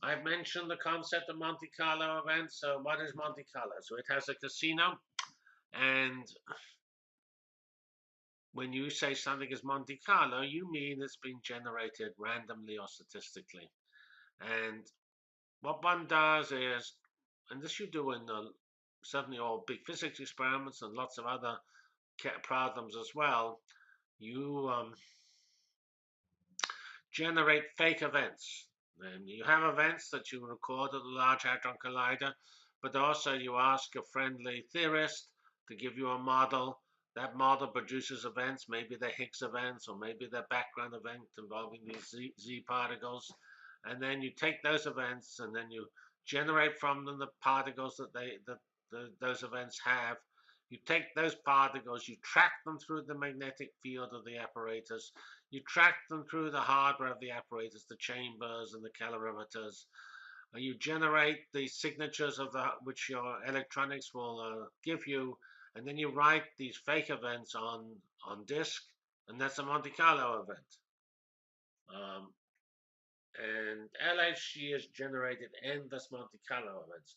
I've mentioned the concept of Monte Carlo events. So what is Monte Carlo? So it has a casino, and when you say something is Monte Carlo, you mean it's been generated randomly or statistically. And what one does is, and this you do in certainly all big physics experiments and lots of other problems as well, you generate fake events. And you have events that you record at the Large Hadron Collider, but also you ask a friendly theorist to give you a model. That model produces events, maybe they're Higgs events or maybe they're background events involving these Z particles. And then you take those events and then you generate from them the particles that those events have. You take those particles, you track them through the magnetic field of the apparatus, you track them through the hardware of the apparatus, the chambers and the calorimeters. You generate the signatures of which your electronics will give you, and then you write these fake events on disk, and that's a Monte Carlo event. Um, and LHC has generated endless Monte Carlo events.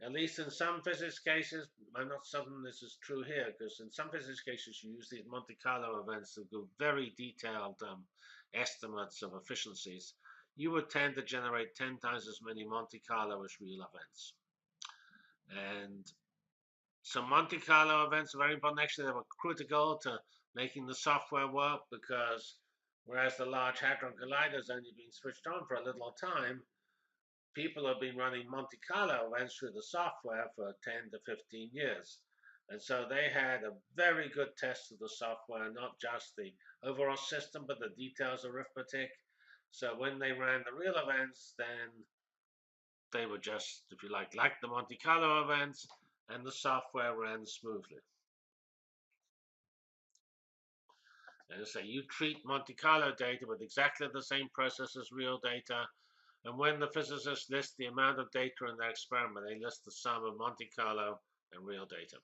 At least in some physics cases, I'm not certain this is true here, because in some physics cases you use these Monte Carlo events to do very detailed estimates of efficiencies. You would tend to generate 10 times as many Monte Carlo as real events. And so Monte Carlo events are very important. Actually, they were critical to making the software work, because whereas the Large Hadron Collider has only been switched on for a little time, people have been running Monte Carlo events through the software for 10 to 15 years. And so they had a very good test of the software, not just the overall system, but the details arithmetic. So when they ran the real events, then they were just, if you like the Monte Carlo events, and the software ran smoothly. And so you treat Monte Carlo data with exactly the same process as real data. And when the physicists list the amount of data in their experiment, they list the sum of Monte Carlo and real data.